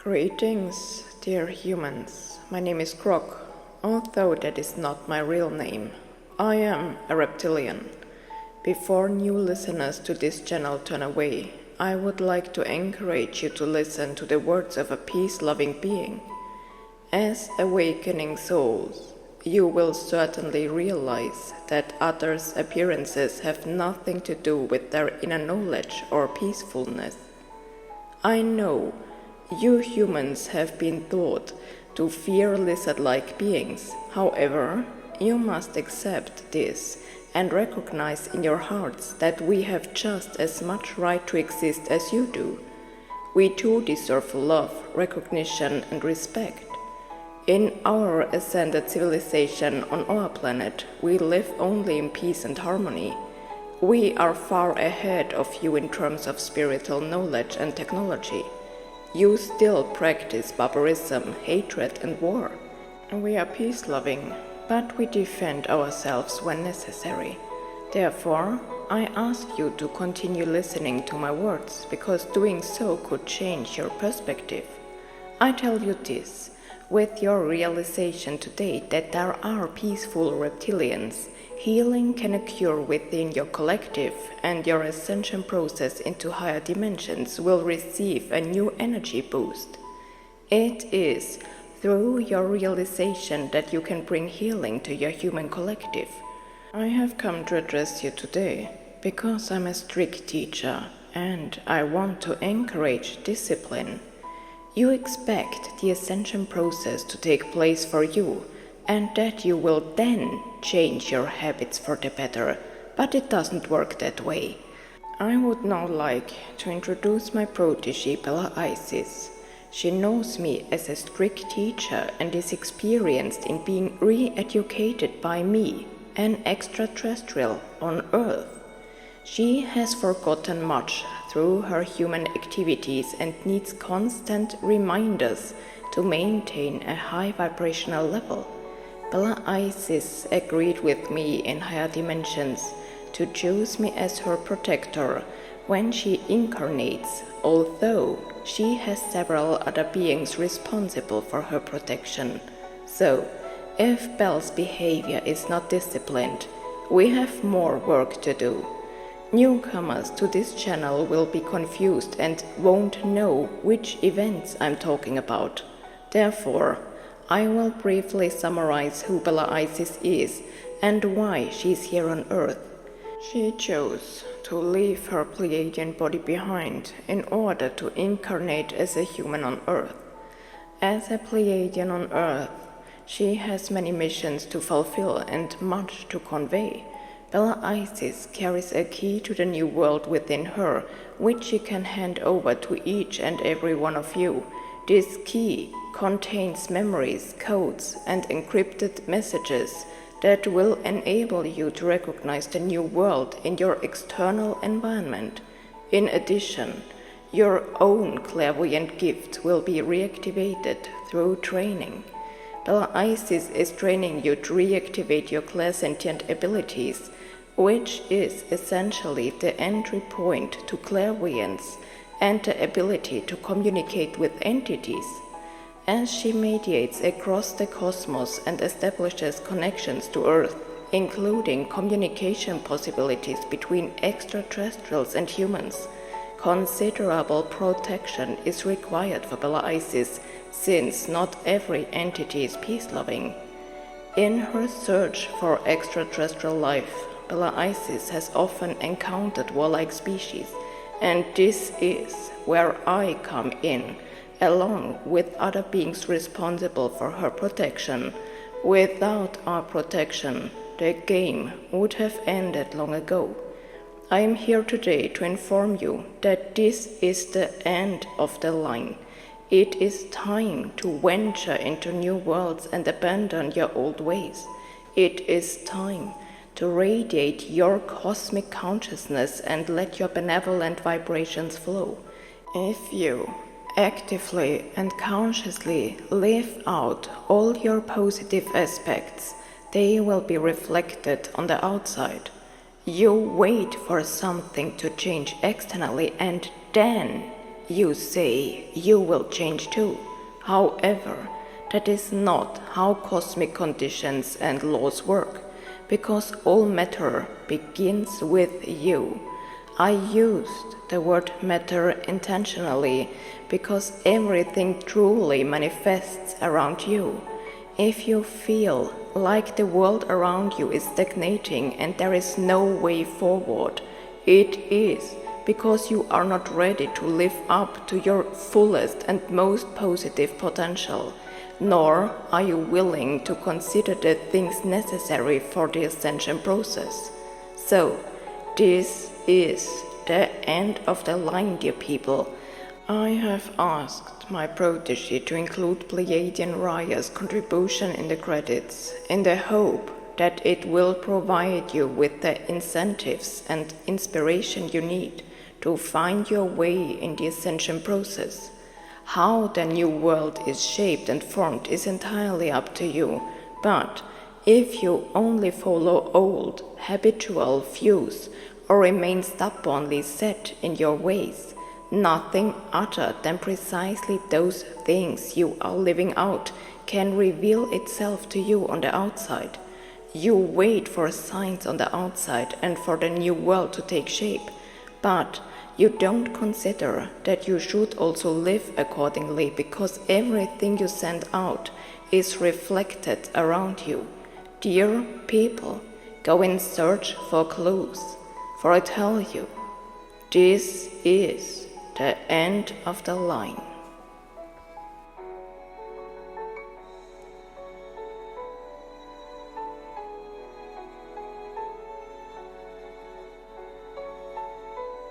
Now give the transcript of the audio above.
Greetings, dear humans. My name is Croc, although that is not my real name. I am a reptilian. Before new listeners to this channel turn away, I would like to encourage you to listen to the words of a peace-loving being. As awakening souls, you will certainly realize that others' appearances have nothing to do with their inner knowledge or peacefulness. I know you humans have been taught to fear lizard-like beings. However, you must accept this and recognize in your hearts that we have just as much right to exist as you do. We too deserve love, recognition, and respect. In our ascended civilization on our planet, we live only in peace and harmony. We are far ahead of you in terms of spiritual knowledge and technology. You still practice barbarism, hatred, and war. We are peace-loving, but we defend ourselves when necessary. Therefore, I ask you to continue listening to my words, because doing so could change your perspective. I tell you this, with your realization today that there are peaceful reptilians, healing can occur within your collective, and your ascension process into higher dimensions will receive a new energy boost. It is through your realization that you can bring healing to your human collective. I have come to address you today because I'm a strict teacher and I want to encourage discipline. You expect the ascension process to take place for you, and that you will then change your habits for the better, but it doesn't work that way. I would now like to introduce my protégé Bella Isis. She knows me as a strict teacher and is experienced in being re-educated by me, an extraterrestrial on Earth. She has forgotten much through her human activities and needs constant reminders to maintain a high vibrational level. Bella Isis agreed with me in higher dimensions to choose me as her protector when she incarnates, although she has several other beings responsible for her protection. So, if Belle's behavior is not disciplined, we have more work to do. Newcomers to this channel will be confused and won't know which events I'm talking about. Therefore, I will briefly summarize who Bella Isis is and why she's here on Earth. She chose to leave her Pleiadian body behind in order to incarnate as a human on Earth. As a Pleiadian on Earth, she has many missions to fulfill and much to convey. Bella Isis carries a key to the new world within her, which she can hand over to each and every one of you. This key contains memories, codes, and encrypted messages that will enable you to recognize the new world in your external environment. In addition, your own clairvoyant gift will be reactivated through training. Bella Isis is training you to reactivate your clairsentient abilities, which is essentially the entry point to clairvoyance and the ability to communicate with entities. As she mediates across the cosmos and establishes connections to Earth, including communication possibilities between extraterrestrials and humans, considerable protection is required for Bella Isis, since not every entity is peace-loving. In her search for extraterrestrial life, Bella Isis has often encountered warlike species, and this is where I come in, along with other beings responsible for her protection. Without our protection, the game would have ended long ago. I am here today to inform you that this is the end of the line. It is time to venture into new worlds and abandon your old ways. It is time to radiate your cosmic consciousness and let your benevolent vibrations flow. If you actively and consciously live out all your positive aspects, they will be reflected on the outside. You wait for something to change externally and then You say you will change too. However, that is not how cosmic conditions and laws work, because all matter begins with you. I used the word matter intentionally because everything truly manifests around you. If you feel like the world around you is stagnating and there is no way forward, it is because you are not ready to live up to your fullest and most positive potential, nor are you willing to consider the things necessary for the ascension process. So, this is the end of the line, dear people. I have asked my protege to include Pleiadian Raya's contribution in the credits, in the hope that it will provide you with the incentives and inspiration you need to find your way in the ascension process. How the new world is shaped and formed is entirely up to you, but if you only follow old, habitual views or remain stubbornly set in your ways, nothing other than precisely those things you are living out can reveal itself to you on the outside. You wait for signs on the outside and for the new world to take shape, but you don't consider that you should also live accordingly, because everything you send out is reflected around you. Dear people, go in search for clues, for I tell you, this is the end of the line.